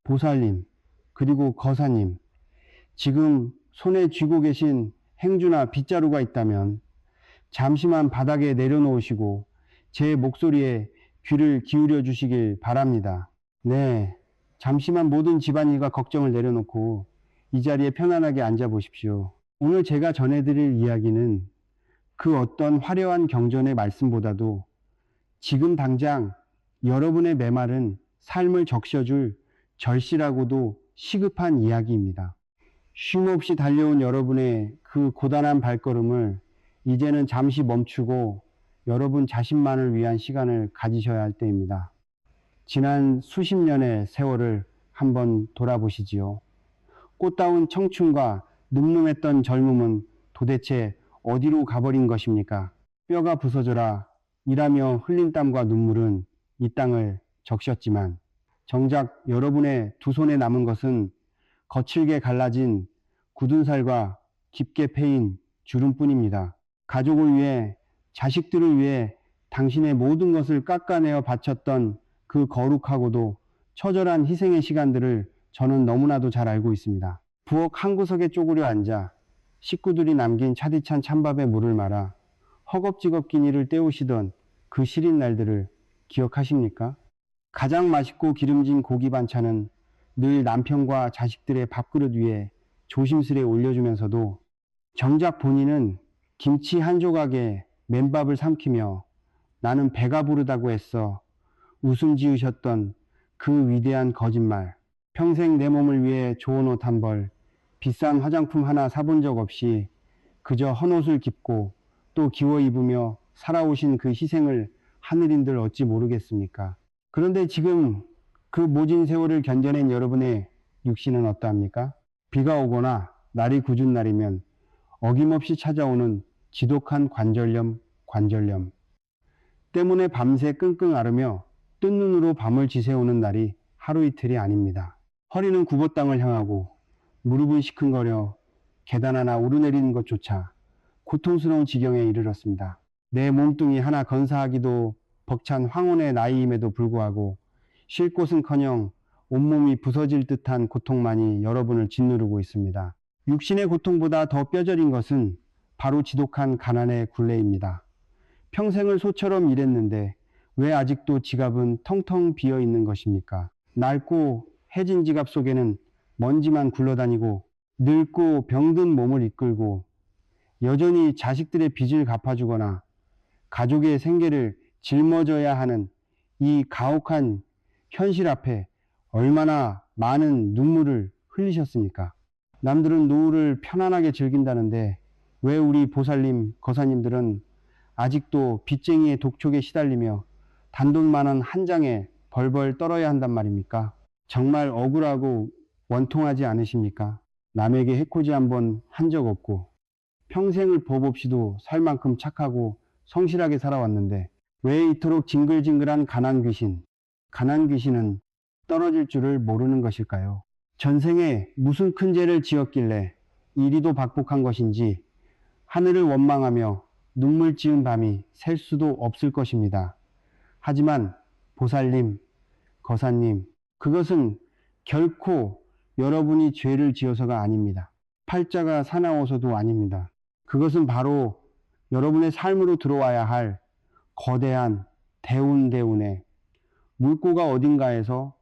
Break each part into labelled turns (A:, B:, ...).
A: 보살님, 그리고 거사님, 지금 손에 쥐고 계신 행주나 빗자루가 있다면 잠시만 바닥에 내려놓으시고 제 목소리에 귀를 기울여 주시길 바랍니다. 네, 잠시만 모든 집안일과 걱정을 내려놓고 이 자리에 편안하게 앉아 보십시오. 오늘 제가 전해드릴 이야기는 그 어떤 화려한 경전의 말씀보다도 지금 당장 여러분의 메마른 삶을 적셔줄 절실하고도 시급한 이야기입니다. 쉼없이 달려온 여러분의 그 고단한 발걸음을 이제는 잠시 멈추고 여러분 자신만을 위한 시간을 가지셔야 할 때입니다. 지난 수십 년의 세월을 한번 돌아보시지요. 꽃다운 청춘과 늠름했던 젊음은 도대체 어디로 가버린 것입니까? 뼈가 부서져라 일하며 흘린 땀과 눈물은 이 땅을 적셨지만 정작 여러분의 두 손에 남은 것은 거칠게 갈라진 굳은 살과 깊게 패인 주름뿐입니다. 가족을 위해, 자식들을 위해 당신의 모든 것을 깎아내어 바쳤던 그 거룩하고도 처절한 희생의 시간들을 저는 너무나도 잘 알고 있습니다. 부엌 한 구석에 쪼그려 앉아 식구들이 남긴 차디찬 찬밥에 물을 말아 허겁지겁 끼니를 때우시던 그 시린 날들을 기억하십니까? 가장 맛있고 기름진 고기 반찬은 늘 남편과 자식들의 밥그릇 위에 조심스레 올려주면서도 정작 본인은 김치 한 조각에 맨밥을 삼키며 나는 배가 부르다고 했어 웃음 지으셨던 그 위대한 거짓말. 평생 내 몸을 위해 좋은 옷 한 벌, 비싼 화장품 하나 사본 적 없이 그저 헌옷을 입고 또 기워 입으며 살아오신 그 희생을 하늘인들 어찌 모르겠습니까? 그런데 지금 그 모진 세월을 견뎌낸 여러분의 육신은 어떠합니까? 비가 오거나 날이 궂은 날이면 어김없이 찾아오는 지독한 관절염 때문에 밤새 끙끙 앓으며 뜬 눈으로 밤을 지새우는 날이 하루 이틀이 아닙니다. 허리는 굽어 땅을 향하고 무릎은 시큰거려 계단 하나 오르내리는 것조차 고통스러운 지경에 이르렀습니다. 내 몸뚱이 하나 건사하기도 벅찬 황혼의 나이임에도 불구하고 쉴 곳은커녕 온몸이 부서질 듯한 고통만이 여러분을 짓누르고 있습니다. 육신의 고통보다 더 뼈저린 것은 바로 지독한 가난의 굴레입니다. 평생을 소처럼 일했는데 왜 아직도 지갑은 텅텅 비어 있는 것입니까? 낡고 해진 지갑 속에는 먼지만 굴러다니고 늙고 병든 몸을 이끌고 여전히 자식들의 빚을 갚아주거나 가족의 생계를 짊어져야 하는 이 가혹한 현실 앞에 얼마나 많은 눈물을 흘리셨습니까? 남들은 노후를 편안하게 즐긴다는데 왜 우리 보살님, 거사님들은 아직도 빚쟁이의 독촉에 시달리며 단돈만원 한 장에 벌벌 떨어야 한단 말입니까? 정말 억울하고 원통하지 않으십니까? 남에게 해코지 한번 한 적 없고 평생을 법 없이도 살 만큼 착하고 성실하게 살아왔는데 왜 이토록 징글징글한 가난 귀신은 떨어질 줄을 모르는 것일까요? 전생에 무슨 큰 죄를 지었길래 이리도 박복한 것인지 하늘을 원망하며 눈물 지은 밤이 셀 수도 없을 것입니다. 하지만 보살님, 거사님, 그것은 결코 여러분이 죄를 지어서가 아닙니다. 팔자가 사나워서도 아닙니다. 그것은 바로 여러분의 삶으로 들어와야 할 거대한 대운의 물꼬가 어딘가에서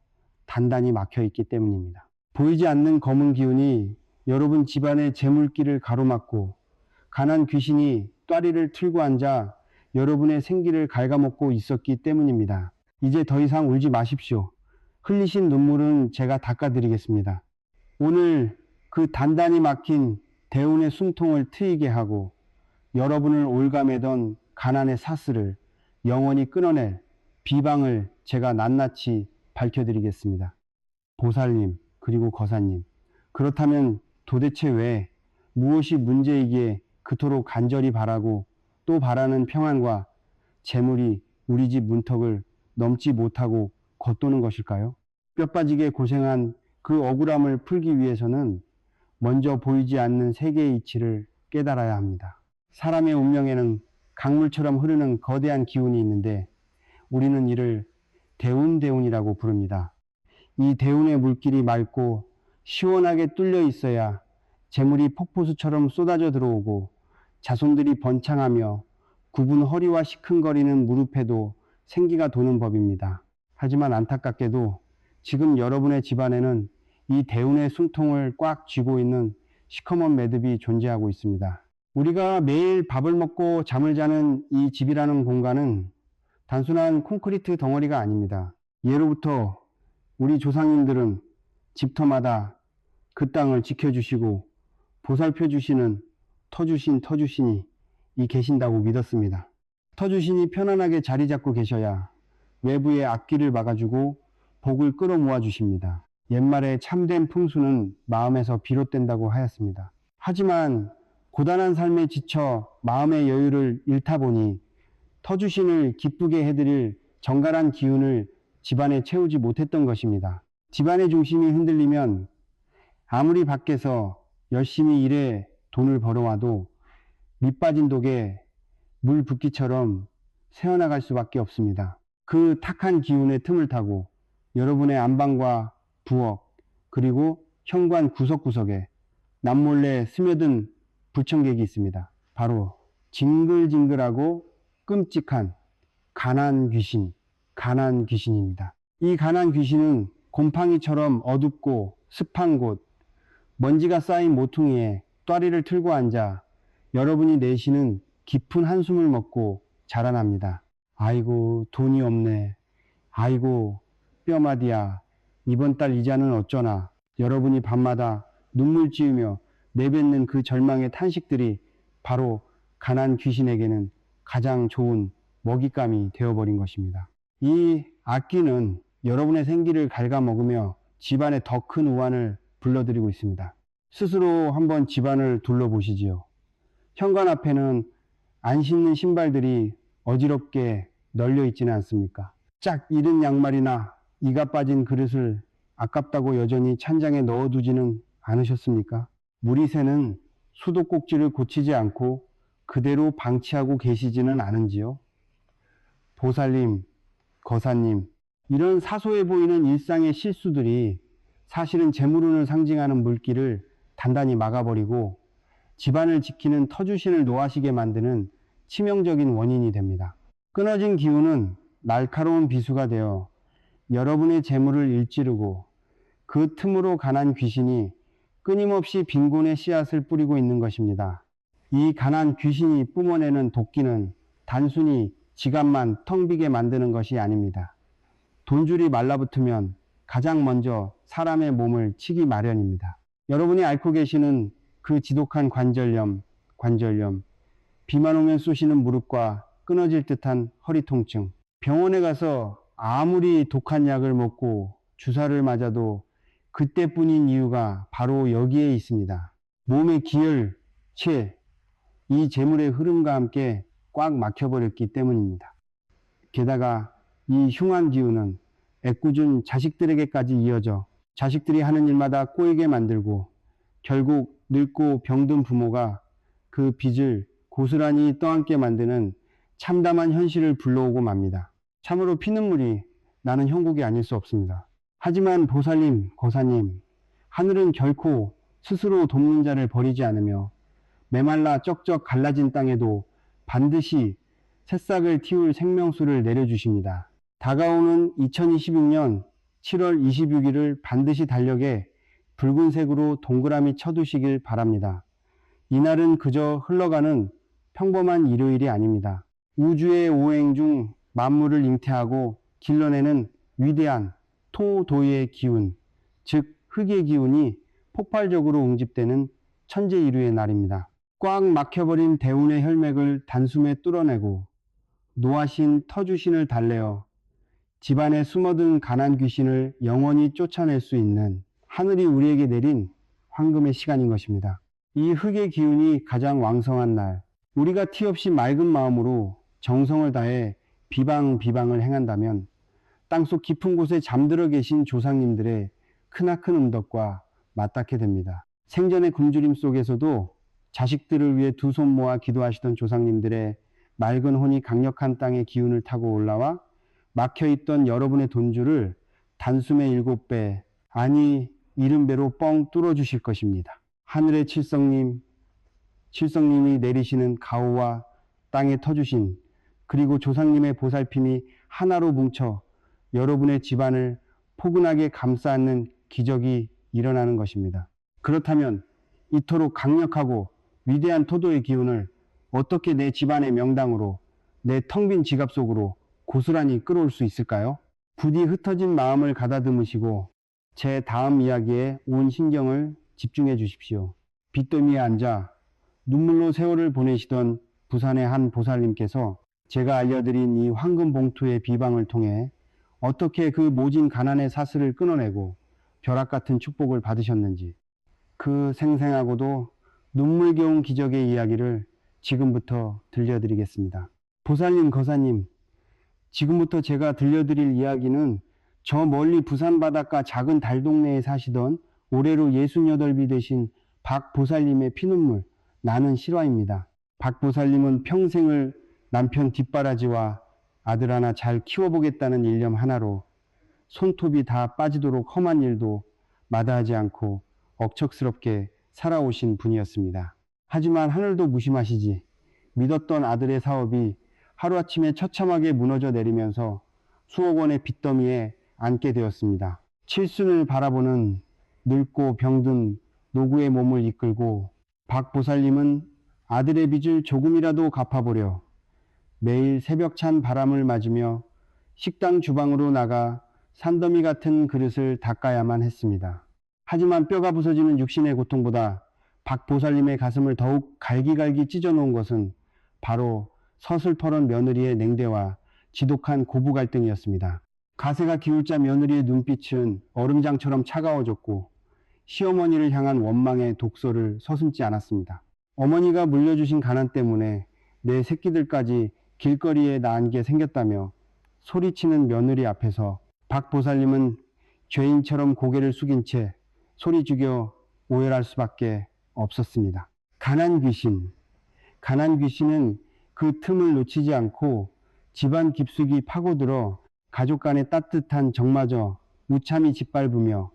A: 단단히 막혀 있기 때문입니다. 보이지 않는 검은 기운이 여러분 집안의 재물길을 가로막고 가난 귀신이 똬리를 틀고 앉아 여러분의 생기를 갉아먹고 있었기 때문입니다. 이제 더 이상 울지 마십시오. 흘리신 눈물은 제가 닦아드리겠습니다. 오늘 그 단단히 막힌 대운의 숨통을 트이게 하고 여러분을 올가매던 가난의 사슬을 영원히 끊어낼 비방을 제가 낱낱이 밝혀드리겠습니다. 보살님, 그리고 거사님, 그렇다면 도대체 왜 무엇이 문제이기에 그토록 간절히 바라고 또 바라는 평안과 재물이 우리 집 문턱을 넘지 못하고 겉도는 것일까요? 뼈 빠지게 고생한 그 억울함을 풀기 위해서는 먼저 보이지 않는 세계의 이치를 깨달아야 합니다. 사람의 운명에는 강물처럼 흐르는 거대한 기운이 있는데 우리는 이를 대운이라고 부릅니다. 이 대운의 물길이 맑고 시원하게 뚫려 있어야 재물이 폭포수처럼 쏟아져 들어오고 자손들이 번창하며 굽은 허리와 시큰거리는 무릎에도 생기가 도는 법입니다. 하지만 안타깝게도 지금 여러분의 집안에는 이 대운의 숨통을 꽉 쥐고 있는 시커먼 매듭이 존재하고 있습니다. 우리가 매일 밥을 먹고 잠을 자는 이 집이라는 공간은 단순한 콘크리트 덩어리가 아닙니다. 예로부터 우리 조상님들은 집터마다 그 땅을 지켜주시고 보살펴 주시는 터주신이 계신다고 믿었습니다. 터주신이 편안하게 자리 잡고 계셔야 외부의 악기를 막아주고 복을 끌어모아 주십니다. 옛말에 참된 풍수는 마음에서 비롯된다고 하였습니다. 하지만 고단한 삶에 지쳐 마음의 여유를 잃다 보니 터주신을 기쁘게 해드릴 정갈한 기운을 집안에 채우지 못했던 것입니다. 집안의 중심이 흔들리면 아무리 밖에서 열심히 일해 돈을 벌어와도 밑빠진 독에 물 붓기처럼 새어나갈 수밖에 없습니다. 그 탁한 기운의 틈을 타고 여러분의 안방과 부엌 그리고 현관 구석구석에 남몰래 스며든 불청객이 있습니다. 바로 징글징글하고 끔찍한 가난 귀신입니다. 이 가난 귀신은 곰팡이처럼 어둡고 습한 곳, 먼지가 쌓인 모퉁이에 또아리를 틀고 앉아 여러분이 내쉬는 깊은 한숨을 먹고 자라납니다. 아이고 돈이 없네. 아이고 뼈마디야. 이번 달 이자는 어쩌나. 여러분이 밤마다 눈물 찌우며 내뱉는 그 절망의 탄식들이 바로 가난 귀신에게는 가장 좋은 먹잇감이 되어버린 것입니다. 이 악기는 여러분의 생기를 갉아먹으며 집안에 더 큰 우환을 불러들이고 있습니다. 스스로 한번 집안을 둘러보시지요. 현관 앞에는 안 신는 신발들이 어지럽게 널려 있지는 않습니까? 짝 잃은 양말이나 이가 빠진 그릇을 아깝다고 여전히 찬장에 넣어두지는 않으셨습니까? 물이 새는 수도꼭지를 고치지 않고 그대로 방치하고 계시지는 않은지요? 보살님, 거사님, 이런 사소해 보이는 일상의 실수들이 사실은 재물운을 상징하는 물길을 단단히 막아버리고 집안을 지키는 터주신을 노하시게 만드는 치명적인 원인이 됩니다. 끊어진 기운은 날카로운 비수가 되어 여러분의 재물을 일찌르고 그 틈으로 가난 귀신이 끊임없이 빈곤의 씨앗을 뿌리고 있는 것입니다. 이 가난 귀신이 뿜어내는 도끼는 단순히 지갑만 텅 비게 만드는 것이 아닙니다. 돈줄이 말라붙으면 가장 먼저 사람의 몸을 치기 마련입니다. 여러분이 앓고 계시는 그 지독한 관절염, 비만 오면 쑤시는 무릎과 끊어질 듯한 허리 통증, 병원에 가서 아무리 독한 약을 먹고 주사를 맞아도 그때뿐인 이유가 바로 여기에 있습니다. 몸의 기혈, 이 재물의 흐름과 함께 꽉 막혀버렸기 때문입니다. 게다가 이 흉한 기운은 애꿎은 자식들에게까지 이어져 자식들이 하는 일마다 꼬이게 만들고 결국 늙고 병든 부모가 그 빚을 고스란히 떠안게 만드는 참담한 현실을 불러오고 맙니다. 참으로 피눈물이 나는 형국이 아닐 수 없습니다. 하지만 보살님, 거사님, 하늘은 결코 스스로 돕는 자를 버리지 않으며 메말라 쩍쩍 갈라진 땅에도 반드시 새싹을 틔울 생명수를 내려주십니다. 다가오는 2026년 7월 26일을 반드시 달력에 붉은색으로 동그라미 쳐두시길 바랍니다. 이날은 그저 흘러가는 평범한 일요일이 아닙니다. 우주의 오행 중 만물을 잉태하고 길러내는 위대한 토도의 기운, 즉 흙의 기운이 폭발적으로 응집되는 천재일우의 날입니다. 꽉 막혀버린 대운의 혈맥을 단숨에 뚫어내고 노하신 터주신을 달래어 집안에 숨어든 가난 귀신을 영원히 쫓아낼 수 있는 하늘이 우리에게 내린 황금의 시간인 것입니다. 이 흙의 기운이 가장 왕성한 날, 우리가 티 없이 맑은 마음으로 정성을 다해 비방을 행한다면 땅속 깊은 곳에 잠들어 계신 조상님들의 크나큰 음덕과 맞닿게 됩니다. 생전의 굶주림 속에서도 자식들을 위해 두 손 모아 기도하시던 조상님들의 맑은 혼이 강력한 땅의 기운을 타고 올라와 막혀있던 여러분의 돈줄을 단숨에 7배, 아니 70배로 뻥 뚫어주실 것입니다. 하늘의 칠성님이 내리시는 가호와 땅에 터주신, 그리고 조상님의 보살핌이 하나로 뭉쳐 여러분의 집안을 포근하게 감싸 안는 기적이 일어나는 것입니다. 그렇다면 이토록 강력하고 위대한 토도의 기운을 어떻게 내 집안의 명당으로, 내 텅 빈 지갑 속으로 고스란히 끌어올 수 있을까요? 부디 흩어진 마음을 가다듬으시고 제 다음 이야기에 온 신경을 집중해 주십시오. 빚더미에 앉아 눈물로 세월을 보내시던 부산의 한 보살님께서 제가 알려드린 이 황금 봉투의 비방을 통해 어떻게 그 모진 가난의 사슬을 끊어내고 벼락 같은 축복을 받으셨는지, 그 생생하고도 눈물겨운 기적의 이야기를 지금부터 들려드리겠습니다. 보살님, 거사님, 지금부터 제가 들려드릴 이야기는 저 멀리 부산 바닷가 작은 달동네에 사시던 올해로 68이 되신 박 보살님의 피눈물 나는 실화입니다. 박 보살님은 평생을 남편 뒷바라지와 아들 하나 잘 키워보겠다는 일념 하나로 손톱이 다 빠지도록 험한 일도 마다하지 않고 억척스럽게 살아오신 분이었습니다. 하지만 하늘도 무심하시지 믿었던 아들의 사업이 하루아침에 처참하게 무너져 내리면서 수억 원의 빚더미에 앉게 되었습니다. 칠순을 바라보는 늙고 병든 노구의 몸을 이끌고 박 보살님은 아들의 빚을 조금이라도 갚아보려 매일 새벽찬 바람을 맞으며 식당 주방으로 나가 산더미 같은 그릇을 닦아야만 했습니다. 하지만 뼈가 부서지는 육신의 고통보다 박 보살님의 가슴을 더욱 갈기갈기 찢어놓은 것은 바로 서슬퍼런 며느리의 냉대와 지독한 고부 갈등이었습니다. 가세가 기울자 며느리의 눈빛은 얼음장처럼 차가워졌고 시어머니를 향한 원망의 독소를 서슴지 않았습니다. 어머니가 물려주신 가난 때문에 내 새끼들까지 길거리에 나앉게 생겼다며 소리치는 며느리 앞에서 박 보살님은 죄인처럼 고개를 숙인 채 소리 죽여 오열할 수밖에 없었습니다. 가난 귀신은 그 틈을 놓치지 않고 집안 깊숙이 파고들어 가족 간의 따뜻한 정마저 무참히 짓밟으며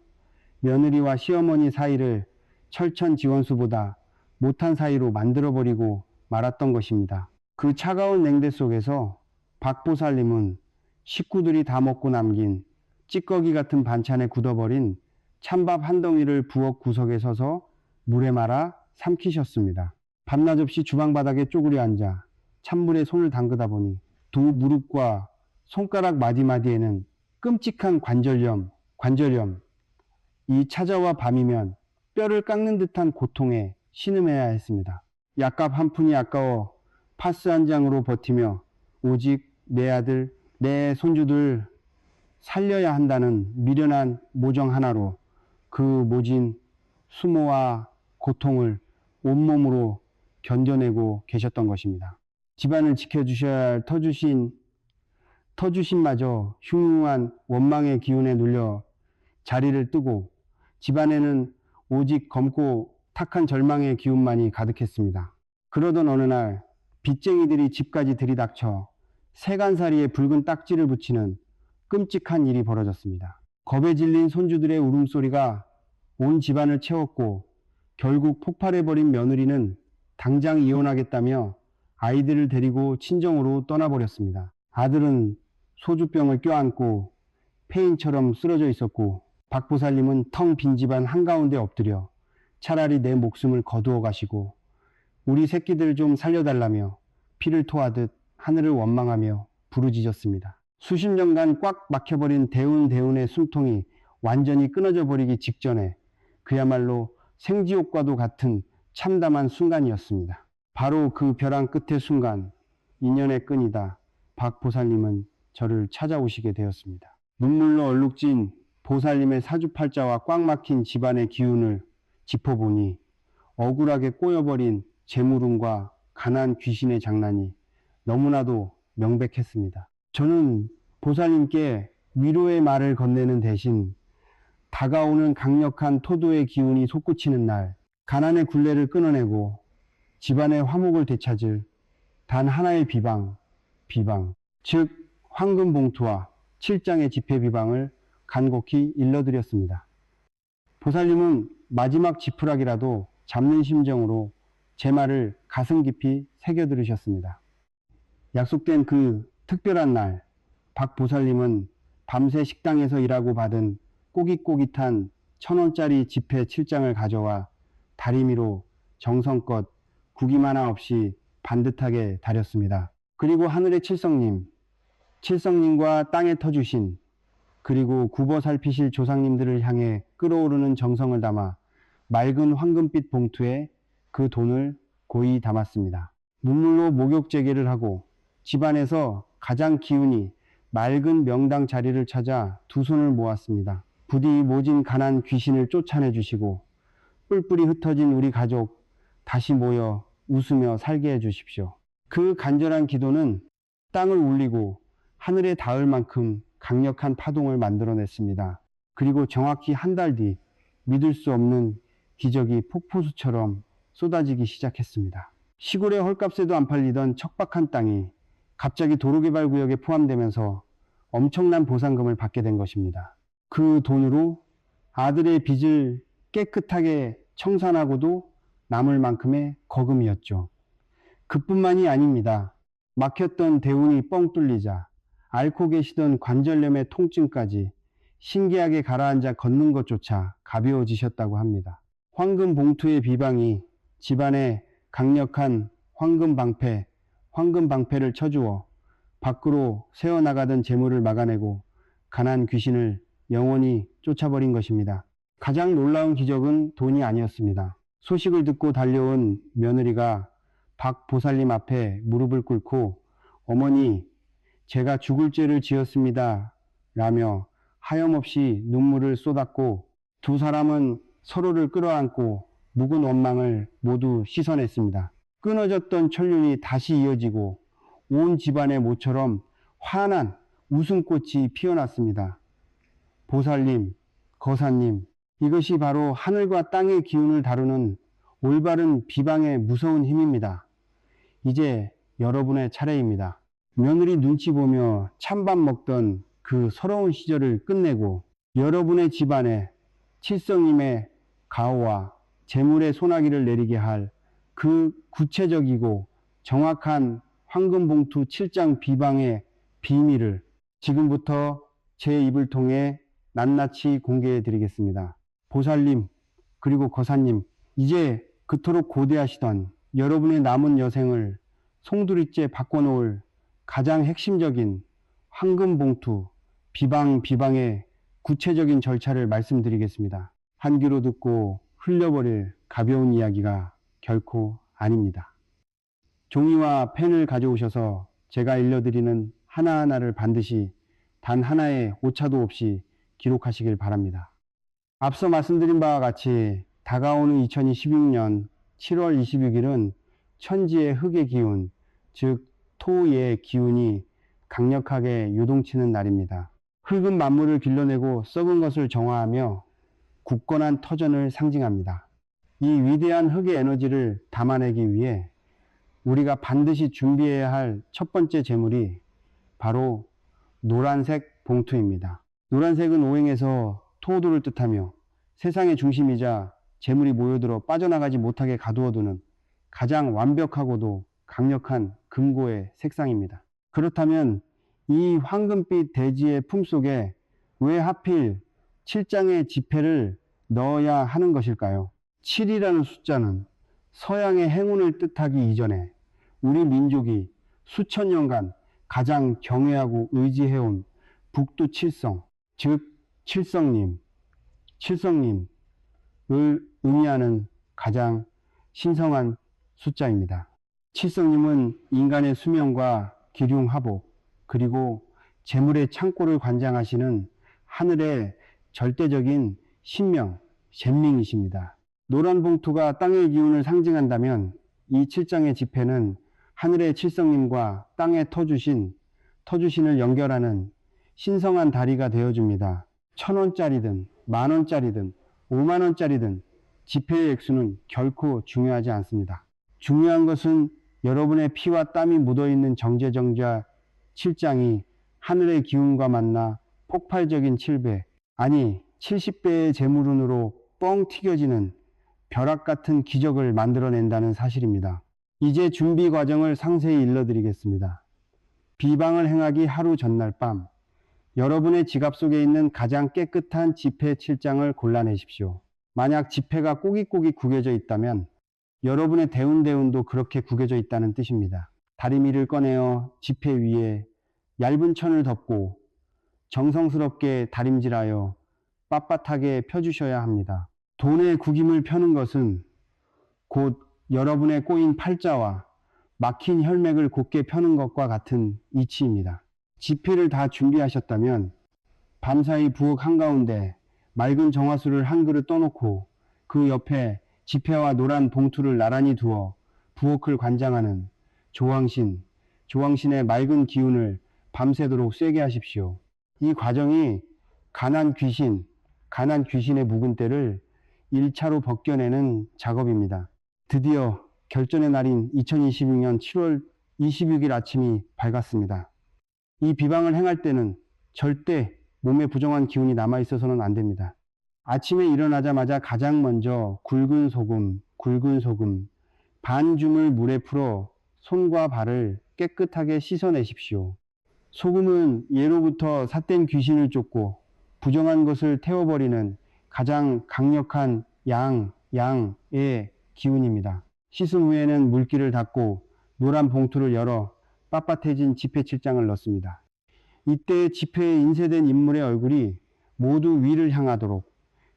A: 며느리와 시어머니 사이를 철천지원수보다 못한 사이로 만들어버리고 말았던 것입니다. 그 차가운 냉대 속에서 박 보살님은 식구들이 다 먹고 남긴 찌꺼기 같은 반찬에 굳어버린 찬밥 한 덩이를 부엌 구석에 서서 물에 말아 삼키셨습니다. 밤낮 없이 주방 바닥에 쪼그려 앉아 찬물에 손을 담그다 보니 두 무릎과 손가락 마디마디에는 끔찍한 관절염, 이 찾아와 밤이면 뼈를 깎는 듯한 고통에 신음해야 했습니다. 약값 한 푼이 아까워 파스 한 장으로 버티며 오직 내 아들, 내 손주들 살려야 한다는 미련한 모정 하나로 그 모진 수모와 고통을 온몸으로 견뎌내고 계셨던 것입니다. 집안을 지켜주셔야 할 터주신마저 흉흉한 원망의 기운에 눌려 자리를 뜨고 집안에는 오직 검고 탁한 절망의 기운만이 가득했습니다. 그러던 어느 날 빚쟁이들이 집까지 들이닥쳐 세간살이에 붉은 딱지를 붙이는 끔찍한 일이 벌어졌습니다. 겁에 질린 손주들의 울음소리가 온 집안을 채웠고 결국 폭발해버린 며느리는 당장 이혼하겠다며 아이들을 데리고 친정으로 떠나버렸습니다. 아들은 소주병을 껴안고 폐인처럼 쓰러져 있었고 박 보살님은 텅 빈 집안 한가운데 엎드려 차라리 내 목숨을 거두어 가시고 우리 새끼들 좀 살려달라며 피를 토하듯 하늘을 원망하며 부르짖었습니다. 수십 년간 꽉 막혀버린 대운의 숨통이 완전히 끊어져 버리기 직전에 그야말로 생지옥과도 같은 참담한 순간이었습니다. 바로 그 벼랑 끝의 순간, 인연의 끈이다. 박 보살님은 저를 찾아오시게 되었습니다. 눈물로 얼룩진 보살님의 사주팔자와 꽉 막힌 집안의 기운을 짚어보니 억울하게 꼬여버린 재물운과 가난 귀신의 장난이 너무나도 명백했습니다. 저는 보살님께 위로의 말을 건네는 대신 다가오는 강력한 토도의 기운이 솟구치는 날 가난의 굴레를 끊어내고 집안의 화목을 되찾을 단 하나의 비방, 즉 황금 봉투와 7장의 지폐 비방을 간곡히 일러드렸습니다. 보살님은 마지막 지푸라기라도 잡는 심정으로 제 말을 가슴 깊이 새겨 들으셨습니다. 약속된 그 특별한 날, 박 보살님은 밤새 식당에서 일하고 받은 꼬깃꼬깃한 1,000원짜리 지폐 7장을 가져와 다리미로 정성껏 구김 하나 없이 반듯하게 다렸습니다. 그리고 하늘의 칠성님, 칠성님과 땅에 터주신, 그리고 굽어 살피실 조상님들을 향해 끓어오르는 정성을 담아 맑은 황금빛 봉투에 그 돈을 고이 담았습니다. 눈물로 목욕 재개를 하고 집안에서 가장 기운이 맑은 명당 자리를 찾아 두 손을 모았습니다. 부디 모진 가난 귀신을 쫓아내 주시고 뿔뿔이 흩어진 우리 가족 다시 모여 웃으며 살게 해 주십시오. 그 간절한 기도는 땅을 울리고 하늘에 닿을 만큼 강력한 파동을 만들어냈습니다. 그리고 정확히 한 달 뒤 믿을 수 없는 기적이 폭포수처럼 쏟아지기 시작했습니다. 시골의 헐값에도 안 팔리던 척박한 땅이 갑자기 도로개발구역에 포함되면서 엄청난 보상금을 받게 된 것입니다. 그 돈으로 아들의 빚을 깨끗하게 청산하고도 남을 만큼의 거금이었죠. 그뿐만이 아닙니다. 막혔던 대운이 뻥 뚫리자 앓고 계시던 관절염의 통증까지 신기하게 가라앉아 걷는 것조차 가벼워지셨다고 합니다. 황금 봉투의 비방이 집안에 강력한 황금 방패를 쳐주어 밖으로 새어나가던 재물을 막아내고 가난 귀신을 영원히 쫓아버린 것입니다. 가장 놀라운 기적은 돈이 아니었습니다. 소식을 듣고 달려온 며느리가 박 보살님 앞에 무릎을 꿇고 어머니, 제가 죽을 죄를 지었습니다 라며 하염없이 눈물을 쏟았고 두 사람은 서로를 끌어안고 묵은 원망을 모두 씻어냈습니다. 끊어졌던 천륜이 다시 이어지고 온 집안의 모처럼 환한 웃음꽃이 피어났습니다. 보살님, 거사님, 이것이 바로 하늘과 땅의 기운을 다루는 올바른 비방의 무서운 힘입니다. 이제 여러분의 차례입니다. 며느리 눈치 보며 찬밥 먹던 그 서러운 시절을 끝내고 여러분의 집안에 칠성님의 가호와 재물의 소나기를 내리게 할 그 구체적이고 정확한 황금봉투 7장 비방의 비밀을 지금부터 제 입을 통해 낱낱이 공개해 드리겠습니다. 보살님, 그리고 거사님, 이제 그토록 고대하시던 여러분의 남은 여생을 송두리째 바꿔놓을 가장 핵심적인 황금봉투 비방의 구체적인 절차를 말씀드리겠습니다. 한 귀로 듣고 흘려버릴 가벼운 이야기가 결코 아닙니다. 종이와 펜을 가져오셔서 제가 일러드리는 하나하나를 반드시 단 하나의 오차도 없이 기록하시길 바랍니다. 앞서 말씀드린 바와 같이 다가오는 2026년 7월 26일은 천지의 흑의 기운, 즉 토의 기운이 강력하게 요동치는 날입니다. 흙은 만물을 길러내고 썩은 것을 정화하며 굳건한 터전을 상징합니다. 이 위대한 흙의 에너지를 담아내기 위해 우리가 반드시 준비해야 할 첫 번째 재물이 바로 노란색 봉투입니다. 노란색은 오행에서 토도를 뜻하며 세상의 중심이자 재물이 모여들어 빠져나가지 못하게 가두어두는 가장 완벽하고도 강력한 금고의 색상입니다. 그렇다면 이 황금빛 대지의 품속에 왜 하필 7장의 지폐를 넣어야 하는 것일까요? 7이라는 숫자는 서양의 행운을 뜻하기 이전에 우리 민족이 수천 년간 가장 경외하고 의지해온 북두 칠성, 즉 칠성님을 의미하는 가장 신성한 숫자입니다. 칠성님은 인간의 수명과 기륭화복, 그리고 재물의 창고를 관장하시는 하늘의 절대적인 신명, 잼밍이십니다. 노란 봉투가 땅의 기운을 상징한다면 이 7장의 지폐는 하늘의 칠성님과 땅에 터주신을 연결하는 신성한 다리가 되어줍니다. 1,000원짜리든 만원짜리든 5만원짜리든 지폐의 액수는 결코 중요하지 않습니다. 중요한 것은 여러분의 피와 땀이 묻어있는 정제정자 7장이 하늘의 기운과 만나 폭발적인 7배, 아니 70배의 재물운으로 뻥 튀겨지는 벼락 같은 기적을 만들어낸다는 사실입니다. 이제 준비 과정을 상세히 일러드리겠습니다. 비방을 행하기 하루 전날 밤, 여러분의 지갑 속에 있는 가장 깨끗한 지폐 7장을 골라내십시오. 만약 지폐가 꼬깃꼬깃 구겨져 있다면 여러분의 대운대운도 그렇게 구겨져 있다는 뜻입니다. 다리미를 꺼내어 지폐 위에 얇은 천을 덮고 정성스럽게 다림질하여 빳빳하게 펴주셔야 합니다. 돈의 구김을 펴는 것은 곧 여러분의 꼬인 팔자와 막힌 혈맥을 곧게 펴는 것과 같은 이치입니다. 지폐를 다 준비하셨다면 밤사이 부엌 한가운데 맑은 정화수를 한 그릇 떠놓고 그 옆에 지폐와 노란 봉투를 나란히 두어 부엌을 관장하는 조왕신의 맑은 기운을 밤새도록 쐬게 하십시오. 이 과정이 가난 귀신의 묵은 때를 1차로 벗겨내는 작업입니다. 드디어 결전의 날인 2026년 7월 26일 아침이 밝았습니다. 이 비방을 행할 때는 절대 몸에 부정한 기운이 남아있어서는 안 됩니다. 아침에 일어나자마자 가장 먼저 굵은 소금 반 줌을 물에 풀어 손과 발을 깨끗하게 씻어내십시오. 소금은 예로부터 삿된 귀신을 쫓고 부정한 것을 태워버리는 가장 강력한 양의 기운입니다. 씻은 후에는 물기를 닦고 노란 봉투를 열어 빳빳해진 지폐 7장을 넣습니다. 이때 지폐에 인쇄된 인물의 얼굴이 모두 위를 향하도록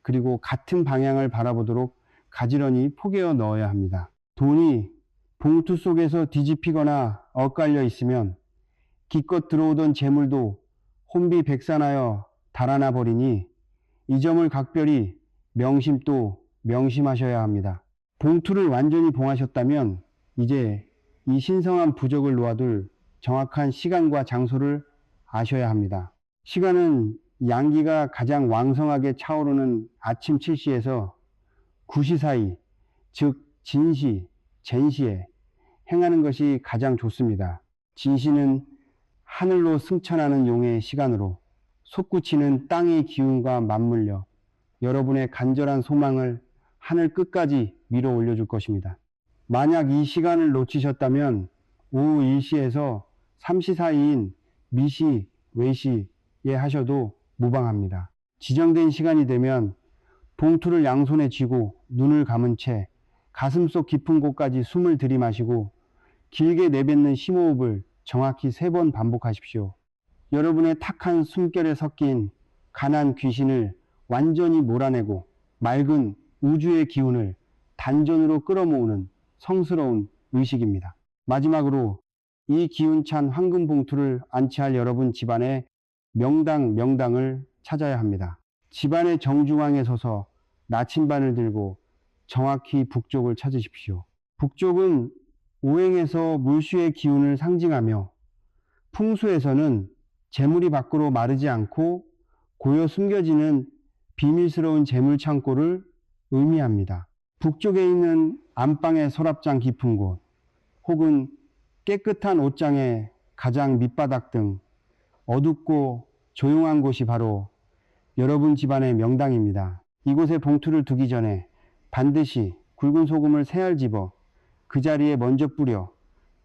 A: 그리고 같은 방향을 바라보도록 가지런히 포개어 넣어야 합니다. 돈이 봉투 속에서 뒤집히거나 엇갈려 있으면 기껏 들어오던 재물도 혼비백산하여 달아나 버리니 이 점을 각별히 명심하셔야 합니다. 봉투를 완전히 봉하셨다면 이제 이 신성한 부적을 놓아둘 정확한 시간과 장소를 아셔야 합니다. 시간은 양기가 가장 왕성하게 차오르는 아침 7시에서 9시 사이, 즉 진시, 젠시에 행하는 것이 가장 좋습니다. 진시는 하늘로 승천하는 용의 시간으로 솟구치는 땅의 기운과 맞물려 여러분의 간절한 소망을 하늘 끝까지 밀어 올려줄 것입니다. 만약 이 시간을 놓치셨다면 오후 1시에서 3시 사이인 미시, 외시에 하셔도 무방합니다. 지정된 시간이 되면 봉투를 양손에 쥐고 눈을 감은 채 가슴속 깊은 곳까지 숨을 들이마시고 길게 내뱉는 심호흡을 정확히 3번 반복하십시오. 여러분의 탁한 숨결에 섞인 가난 귀신을 완전히 몰아내고 맑은 우주의 기운을 단전으로 끌어모으는 성스러운 의식입니다. 마지막으로 이 기운찬 황금 봉투를 안치할 여러분 집안의 명당을 찾아야 합니다. 집안의 정중앙에 서서 나침반을 들고 정확히 북쪽을 찾으십시오. 북쪽은 오행에서 물수의 기운을 상징하며 풍수에서는 재물이 밖으로 마르지 않고 고여 숨겨지는 비밀스러운 재물 창고를 의미합니다. 북쪽에 있는 안방의 서랍장 깊은 곳 혹은 깨끗한 옷장의 가장 밑바닥 등 어둡고 조용한 곳이 바로 여러분 집안의 명당입니다. 이곳에 봉투를 두기 전에 반드시 굵은 소금을 3알 집어 그 자리에 먼저 뿌려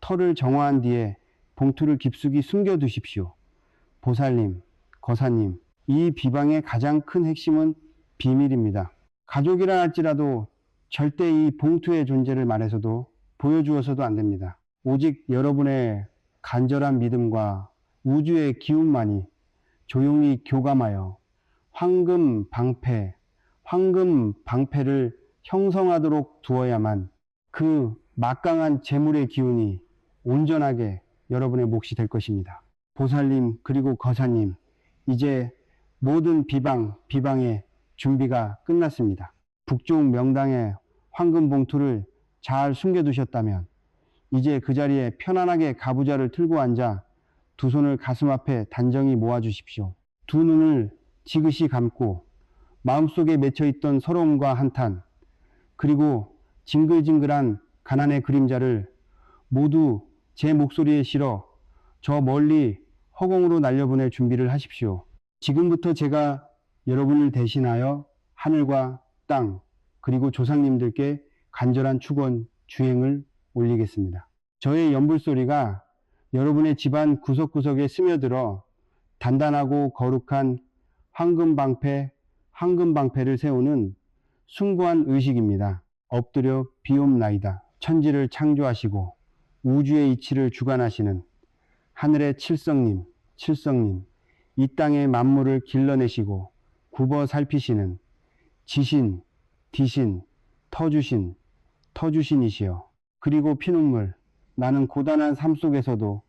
A: 털을 정화한 뒤에 봉투를 깊숙이 숨겨 두십시오. 보살님, 거사님, 이 비방의 가장 큰 핵심은 비밀입니다. 가족이라 할지라도 절대 이 봉투의 존재를 말해서도 보여주어서도 안 됩니다. 오직 여러분의 간절한 믿음과 우주의 기운만이 조용히 교감하여 황금 방패를 형성하도록 두어야만 그 막강한 재물의 기운이 온전하게 여러분의 몫이 될 것입니다. 보살님 그리고 거사님, 이제 모든 비방의 준비가 끝났습니다. 북쪽 명당에 황금 봉투를 잘 숨겨두셨다면 이제 그 자리에 편안하게 가부좌를 틀고 앉아 두 손을 가슴 앞에 단정히 모아주십시오. 두 눈을 지그시 감고 마음속에 맺혀있던 서러움과 한탄 그리고 징글징글한 가난의 그림자를 모두 제 목소리에 실어 저 멀리 허공으로 날려보낼 준비를 하십시오. 지금부터 제가 여러분을 대신하여 하늘과 땅 그리고 조상님들께 간절한 축원 주행을 올리겠습니다. 저의 연불소리가 여러분의 집안 구석구석에 스며들어 단단하고 거룩한 황금방패를 세우는 숭고한 의식입니다. 엎드려 비옵나이다. 천지를 창조하시고 우주의 이치를 주관하시는 하늘의 칠성님, 이 땅의 만물을 길러내시고 굽어 살피시는 지신, 디신, 터주신이시여. 그리고 피눈물 나는 고단한 삶 속에서도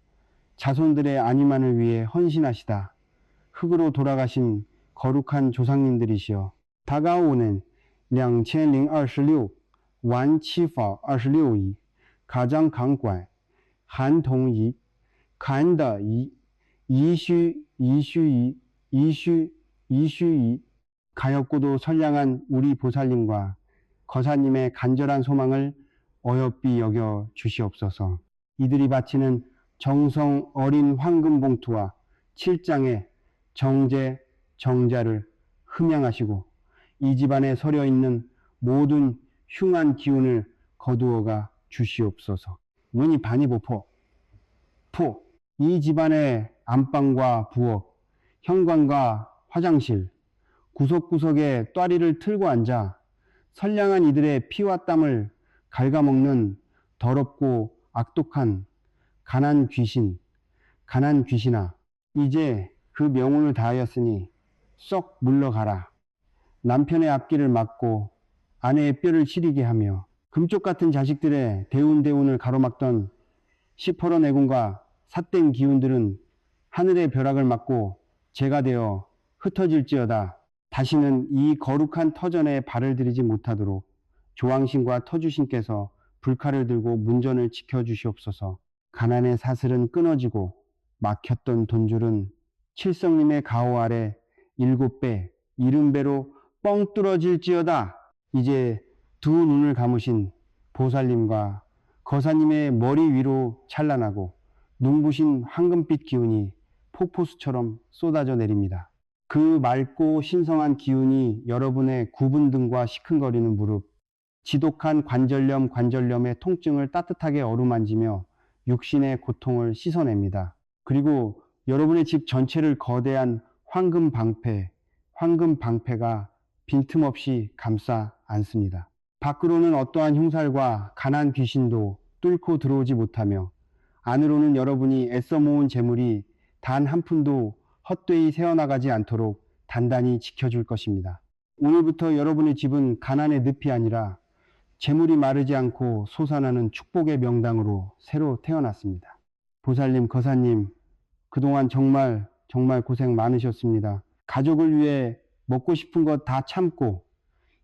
A: 자손들의 안위만을 위해 헌신하시다. 흙으로 돌아가신 거룩한 조상님들이시여. 다가오는 2026完七法26仪 가장 강관 한통이 간다이 이슈이 가엾고도 선량한 우리 보살님과 거사님의 간절한 소망을 어여삐 여겨 주시옵소서. 이들이 바치는 정성 어린 황금 봉투와 7장의 정자를 흠양하시고 이 집안에 서려 있는 모든 흉한 기운을 거두어가 주시옵소서. 문이 반이보포 이 집안의 안방과 부엌, 현관과 화장실, 구석구석에 똬리를 틀고 앉아 선량한 이들의 피와 땀을 갉아먹는 더럽고 악독한 가난 귀신아, 이제 그 명운을 다하였으니 썩 물러가라. 남편의 앞길을 막고 아내의 뼈를 시리게 하며 금쪽 같은 자식들의 대운을 가로막던 시퍼런 내군과 삿된 기운들은 하늘의 벼락을 맞고 재가 되어 흩어질지어다. 다시는 이 거룩한 터전에 발을 들이지 못하도록 조왕신과 터주신께서 불칼을 들고 문전을 지켜주시옵소서. 가난의 사슬은 끊어지고 막혔던 돈줄은 칠성님의 가호 아래 7배, 70배로 뻥 뚫어질지어다. 이제 두 눈을 감으신 보살님과 거사님의 머리 위로 찬란하고 눈부신 황금빛 기운이 폭포수처럼 쏟아져 내립니다. 그 맑고 신성한 기운이 여러분의 굽은 등과 시큰거리는 무릎, 지독한 관절염의 통증을 따뜻하게 어루만지며 육신의 고통을 씻어냅니다. 그리고 여러분의 집 전체를 거대한 황금방패가 빈틈없이 감싸 안습니다. 밖으로는 어떠한 흉살과 가난 귀신도 뚫고 들어오지 못하며 안으로는 여러분이 애써 모은 재물이 단 한 푼도 헛되이 새어나가지 않도록 단단히 지켜줄 것입니다. 오늘부터 여러분의 집은 가난의 늪이 아니라 재물이 마르지 않고 솟아나는 축복의 명당으로 새로 태어났습니다. 보살님, 거사님, 그동안 정말 고생 많으셨습니다. 가족을 위해 먹고 싶은 것 다 참고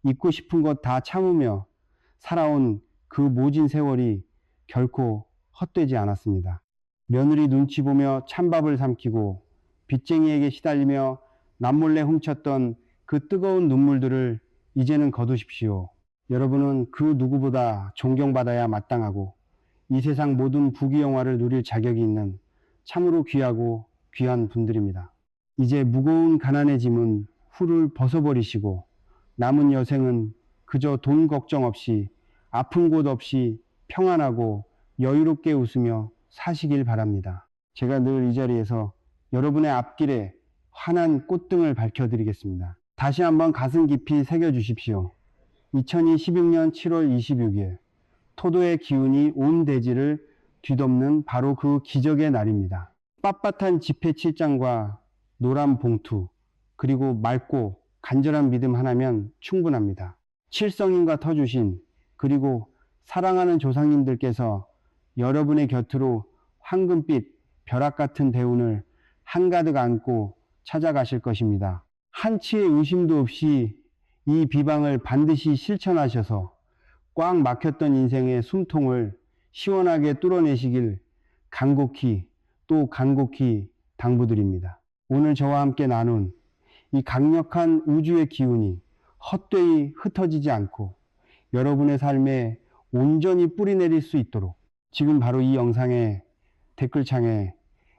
A: 입고 싶은 것 다 참으며 살아온 그 모진 세월이 결코 헛되지 않았습니다. 며느리 눈치 보며 찬밥을 삼키고 빚쟁이에게 시달리며 남몰래 훔쳤던 그 뜨거운 눈물들을 이제는 거두십시오. 여러분은 그 누구보다 존경받아야 마땅하고 이 세상 모든 부귀영화를 누릴 자격이 있는 참으로 귀하고 귀한 분들입니다. 이제 무거운 가난의 짐은 훌훌 벗어버리시고 남은 여생은 그저 돈 걱정 없이 아픈 곳 없이 평안하고 여유롭게 웃으며 사시길 바랍니다. 제가 늘 이 자리에서 여러분의 앞길에 환한 꽃등을 밝혀드리겠습니다. 다시 한번 가슴 깊이 새겨주십시오. 2026년 7월 26일 토도의 기운이 온 대지를 뒤덮는 바로 그 기적의 날입니다. 빳빳한 지폐 7장과 노란 봉투 그리고 맑고 간절한 믿음 하나면 충분합니다. 칠성인과 터주신 그리고 사랑하는 조상님들께서 여러분의 곁으로 황금빛 벼락 같은 대운을 한가득 안고 찾아가실 것입니다. 한치의 의심도 없이 이 비방을 반드시 실천하셔서 꽉 막혔던 인생의 숨통을 시원하게 뚫어내시길 간곡히 당부드립니다. 오늘 저와 함께 나눈 이 강력한 우주의 기운이 헛되이 흩어지지 않고 여러분의 삶에 온전히 뿌리내릴 수 있도록 지금 바로 이 영상의 댓글창에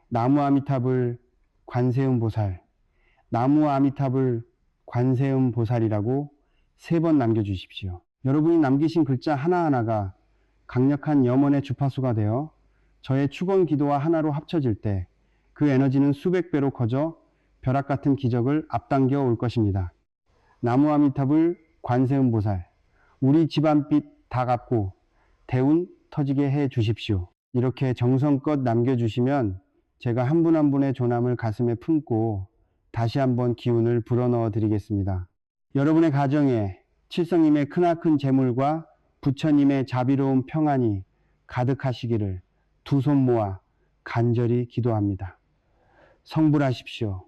A: 나무 아미타불 관세음보살, 나무 아미타불 관세음 보살이라고 3번 남겨주십시오. 여러분이 남기신 글자 하나하나가 강력한 염원의 주파수가 되어 저의 축원 기도와 하나로 합쳐질 때 그 에너지는 수백 배로 커져 벼락 같은 기적을 앞당겨 올 것입니다. 나무아미탑을 관세음 보살, 우리 집안빚 다 갚고 대운 터지게 해 주십시오. 이렇게 정성껏 남겨주시면 제가 한 분 한 분의 조남을 가슴에 품고 다시 한번 기운을 불어넣어 드리겠습니다. 여러분의 가정에 칠성님의 크나큰 재물과 부처님의 자비로운 평안이 가득하시기를 두 손 모아 간절히 기도합니다. 성불하십시오.